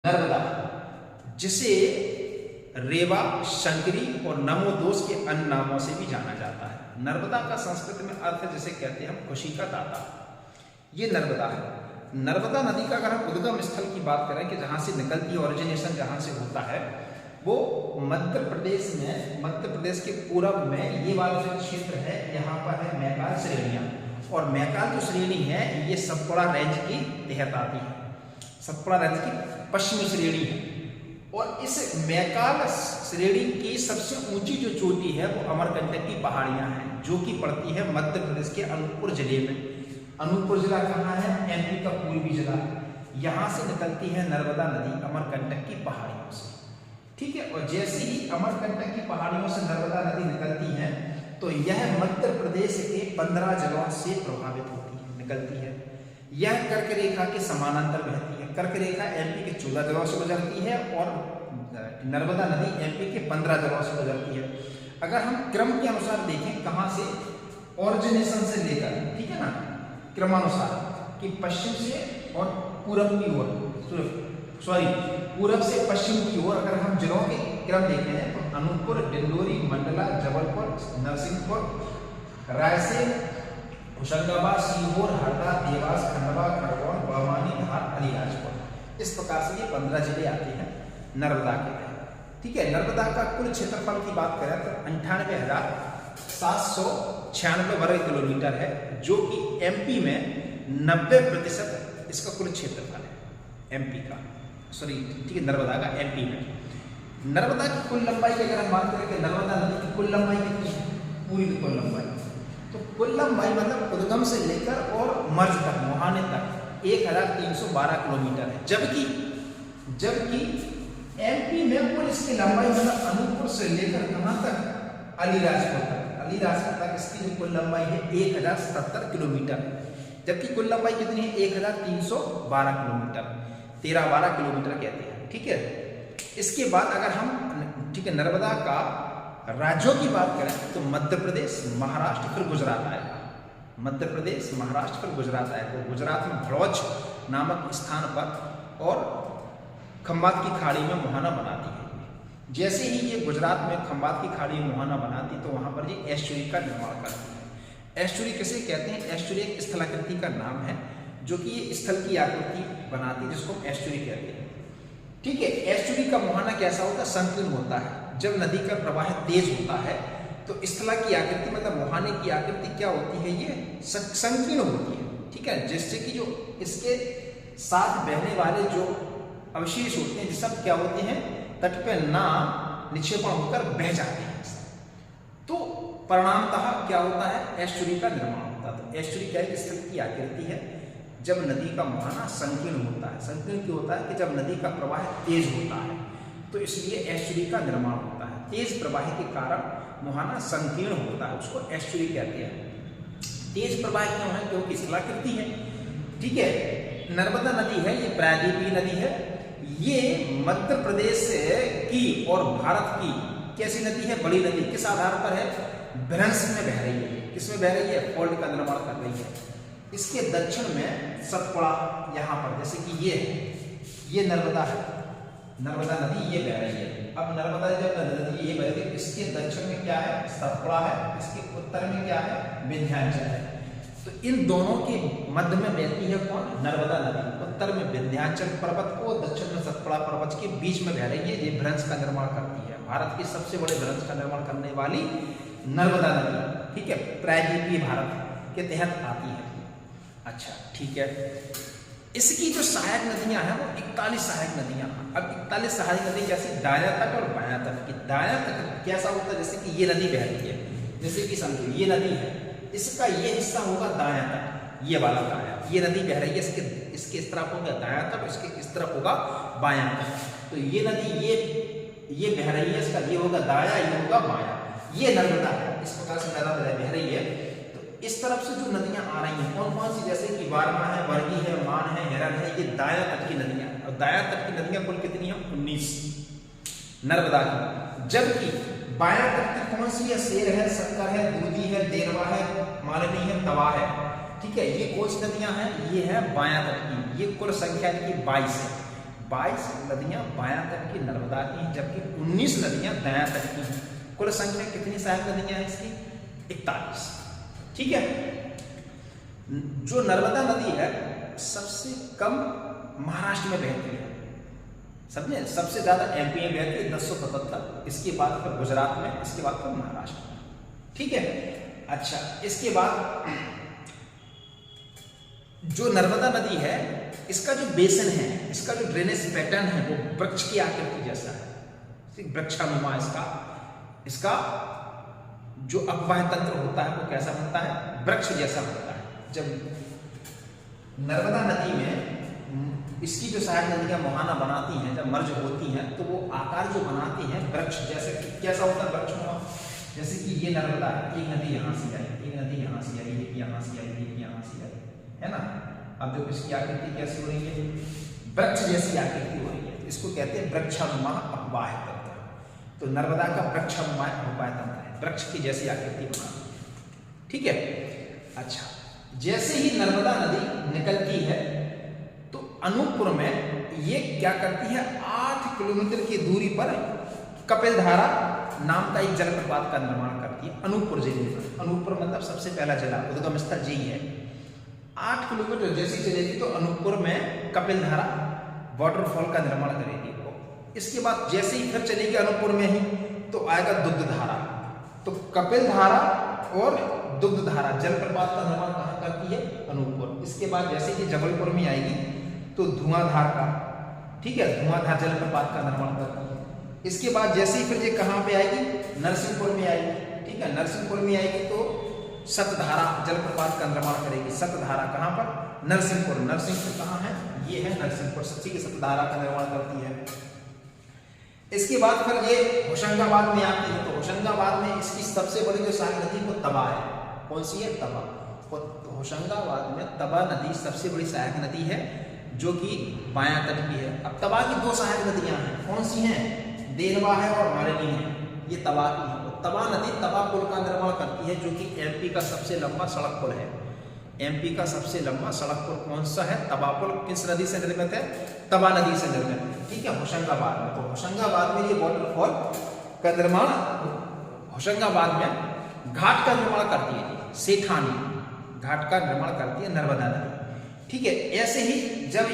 नर्मदा, जिसे रेवा, शंकरी और नमोदोस के अन्य नामों से भी जाना जाता है। नर्मदा का संस्कृत में अर्थ जिसे कहते हैं हम खुशी का दाता, ये नर्मदा है। नर्मदा नदी का अगर हम उद्गम स्थल की बात करें कि जहाँ से निकलती है, ओरिजिनेशन जहाँ से होता है, वो मध्य प्रदेश में, मध्य प्रदेश के पूर्व में ये वाला जो क्षेत्र है, यहाँ पर है मैकाल श्रेणियाँ, और मैकाल जो श्रेणी है ये सतपुड़ा रेंज की तहत आती है। सतपुड़ा रेंज की पश्चिमी श्रेणी है, और इस मैकाल श्रेणी की सबसे ऊंची जो चोटी है वो अमरकंटक की पहाड़ियां हैं, जो कि पड़ती है मध्य प्रदेश के अनूपपुर जिले में। अनूपपुर जिला कहाँ है? एमपी का पूर्वी जिला। यहाँ से निकलती है नर्मदा नदी अमरकंटक की पहाड़ियों से, ठीक है। और जैसे ही अमरकंटक की पहाड़ियों से नर्मदा नदी निकलती है तो यह मध्य प्रदेश के 15 जिलों से प्रभावित होती है, निकलती है। यह कर्क रेखा के समानांतर बहती है। कर्क रेखा एमपी के 14 जिलों से गुजरती है और नर्मदा नदी एमपी के 15 जिलों से गुजरती है। अगर हम क्रम के अनुसार देखें कहाँ से, ओरिजिनेशन से लेकर, ठीक है ना, क्रमानुसार कि पश्चिम से और पूरब की ओर, पूरब से पश्चिम की ओर अगर हम जिलों के क्रम देखते हैं तो अनूपपुर, डिंडोरी, मंडला, जबलपुर, नरसिंहपुर, रायसेन, होशंगाबाद, सीहोर, हरदा, देवास, खंडवा, खरगोन, बड़वानी, धार, अलीराजपुर, इस प्रकार से ये 15 जिले आते हैं नर्मदा के तहत, ठीक है। नर्मदा का कुल क्षेत्रफल की बात करें तो 98,796 वर्ग किलोमीटर है, जो कि एमपी में 90% इसका कुल क्षेत्रफल है। एमपी का, सॉरी, ठीक है, नर्मदा का एमपी में। नर्मदा की कुल लंबाई की अगर हम बात करें कि नर्मदा नदी की कुल लंबाई कितनी है, पूरी की कुल लंबाई, तो कुल लंबाई मतलब उद्गम से लेकर और मर्ज तक, मुहाने तक 1312 किलोमीटर है। जबकि एमपी में कुल इसकी लंबाई मतलब अनूपपुर से लेकर कहाँ तक, अलीराजपुर तक इसकी जो कुल लंबाई है 1077 किलोमीटर, जबकि कुल लंबाई कितनी है 1312 किलोमीटर, 13-12 किलोमीटर कहते हैं, ठीक है। इसके बाद अगर हम, ठीक है, नर्मदा का राज्यों की बात करें तो मध्य प्रदेश, महाराष्ट्र, फिर गुजरात आएगा। मध्य प्रदेश, महाराष्ट्र, फिर गुजरात आएगा। तो गुजरात में भड़ौच नामक स्थान पर और खंबात की खाड़ी में मुहाना बनाती है। जैसे ही ये गुजरात में खंबात की खाड़ी में मुहाना बनाती तो वहाँ पर ये एस्चुरी का निर्माण करती है। एस्चुरी किसे कहते हैं? एस्चुरी एक स्थलाकृति का नाम है, जो कि ये स्थल की आकृति बनाती है, जिसको हम एस्चुरी कहते हैं, ठीक है। एस्चुरी का मुहाना कैसा होता है? संकीर्ण होता है। जब नदी का प्रवाह तेज होता है तो स्थला की आकृति मतलब मुहाने की आकृति क्या होती है? ये संकीर्ण होती है, ठीक है, जिससे कि जो इसके साथ बहने वाले जो अवशेष होते हैं, ये सब क्या होते हैं? तट पे ना निक्षेपण होकर बह जाते हैं। तो परिणामतः क्या होता है? एस्चुरी का निर्माण होता है। तो एस्चुरी क्या है? स्थल की आकृति है जब नदी का मुहाना संकीर्ण होता है। संकीर्ण क्यों होता है? कि जब नदी का प्रवाह तेज होता है तो इसलिए एस्चुरी का निर्माण होता है। तेज प्रवाह के कारण मुहाना संकीर्ण होता है, उसको एस्चुरी कहते हैं। तेज प्रवाह क्यों है? क्योंकि स्थलाकृति है, ठीक है। नर्मदा नदी है, ये प्रायद्वीपीय नदी है। ये मध्य प्रदेश की और भारत की कैसी नदी है? बड़ी नदी। किस आधार पर है? भ्रंश में बह रही है। किसमें बह रही है? फोल्ड का निर्माण कर रही है। इसके दक्षिण में सतपुड़ा, यहाँ पर जैसे कि ये है, ये नर्मदा है, नर्मदा नदी ये बह रही है। अब नर्मदा जब नदी ये बह रही है, इसके दक्षिण में क्या है? सतपुड़ा है। इसके उत्तर में क्या है? विंध्याचल है। तो इन दोनों के मध्य में बहती है कौन? नर्मदा नदी। उत्तर में विंध्याचल पर्वत को, दक्षिण में सतपुड़ा पर्वत के बीच में बह रही है। ये भ्रंश का निर्माण करती है। भारत के सबसे बड़े भ्रंश का निर्माण करने वाली नर्मदा नदी, ठीक है, प्रायद्वीपीय भारत के तहत आती है। अच्छा, ठीक है। इसकी जो सहायक नदियां हैं वो 41 सहायक नदियां हैं। अब 41 सहायक नदी जैसे दायां तट और बायां तट की। दायां तट कैसा होता है? जैसे कि ये नदी बह रही है, जैसे कि समझो ये नदी है, इसका ये हिस्सा होगा दायां तट, ये वाला दायां, ये नदी बह रही है, इसके इस तरफ होगा दायां तट, इसके इस तरफ होगा बायां तट। तो ये नदी ये बह रही है, इसका ये होगा दायां, ये होगा बायां, ये नर्मदा है। इस प्रकार से नर्मदा बह रही है। इस तरफ से जो नदियां आ रही हैं कौन कौन सी? जैसे कि वारमा है, वर्गी है, मान है, हेरन है, ये दायां तट की नदियां हैं। और दायां तट की नदियां कुल कितनी हैं? 19 नर्मदा की। जबकि बायां तट की कौन सी है? शेर है, शक्कर है, दूधी है, देरवा है, मालिनी है, तवा है, ठीक है। ये कौन सी नदियां हैं? ये है बायां तट की। ये कुल संख्या इनकी 22 है। 22 नदियां बायां तट की नर्मदा की, जबकि 19 नदियां दायां तट की हैं। कुल संख्या कितनी सहायक नदियां हैं इसकी? 41। ठीक है। जो नर्मदा नदी है सबसे कम महाराष्ट्र में बहती है, समझे, सबसे ज्यादा एमपी में बहती है 1077, इसके बाद फिर गुजरात में, इसके बाद फिर महाराष्ट्र में। ठीक है। अच्छा, इसके बाद जो नर्मदा नदी है इसका जो बेसन है, इसका जो ड्रेनेज पैटर्न है वो वृक्ष की आकृति जैसा है, वृक्षानुमा इसका जो अपवाह तंत्र होता है वो कैसा बनता है? वृक्ष जैसा बनता है। जब नर्मदा नदी में इसकी जो सहायक नदियां मुहाना बनाती हैं, जब मर्ज होती हैं तो वो आकार जो बनाती हैं वृक्ष जैसे, कैसा होता है वृक्षनुमा? जैसे कि ये नर्मदा है, एक नदी यहाँ से आई, एक नदी यहाँ से आई, एक यहाँ से आई, एक यहाँ से आई, है ना। अब देखो इसकी आकृति कैसी हो रही है? वृक्ष जैसी आकृति हो रही है। इसको कहते हैं वृक्षानुमा अपवाह तंत्र। तो नर्मदा का वृक्षानुमा अपवाह तंत्र है, वृक्ष की जैसी आकृति बनाती है। ठीक है। अच्छा, जैसे ही नर्मदा नदी निकलती है तो अनूपपुर में ये क्या करती है? 8 किलोमीटर की दूरी पर कपिलधारा नाम का एक जलप्रपात का निर्माण करती है अनूपपुर जिले में। अनूपपुर मतलब सबसे पहला जिला, उद्गम स्थल यही है। 8 किलोमीटर जैसी चलेगी तो अनूपपुर में कपिलधारा वाटरफॉल का निर्माण करेगी। इसके बाद जैसे ही फिर चलेगी अनूपपुर में ही तो आएगा दुग्धधारा। तो कपिलधारा और दुग्धधारा जलप्रपात का निर्माण कहाँ करती है? अनूपपुर। इसके बाद जैसे कि जबलपुर में आएगी तो धुआंधार का, ठीक है, धुआंधार जलप्रपात का निर्माण करती है। इसके बाद जैसे ही फिर ये कहाँ पे आएगी? नरसिंहपुर में आएगी। ठीक है, नरसिंहपुर में आएगी तो सतधारा जलप्रपात का निर्माण करेगी। सतधारा कहाँ पर? नरसिंहपुर। नरसिंहपुर कहाँ है? ये है नरसिंहपुर। सच्ची की सतधारा का निर्माण करती है। इसके बाद फिर ये होशंगाबाद में आती है। तो होशंगाबाद में इसकी सबसे बड़ी जो सहायक नदी वो तबा है। कौन सी है? तबा। तो होशंगाबाद में तबा नदी सबसे बड़ी सहायक नदी है जो कि बायां तट की है। अब तबा की 2 सहायक नदियां हैं। कौन सी हैं? देनवा है और मालिनी है। ये तबा की है। तो तबा नदी तबा पुल का निर्माण करती है जो कि एमपी का सबसे लंबा सड़क पुल है। एमपी का सबसे लंबा सड़क पुल कौन सा है? तबा पुल। किस नदी से निर्मित है? तबा नदी से निर्मित है। ठीक है, होशंगाबाद में। तो होशंगाबाद में ये वाटरफॉल का निर्माण, होशंगाबाद में घाट का निर्माण करती है, सेठानी घाट का निर्माण करती है नर्मदा नदी। ठीक है, ऐसे ही जब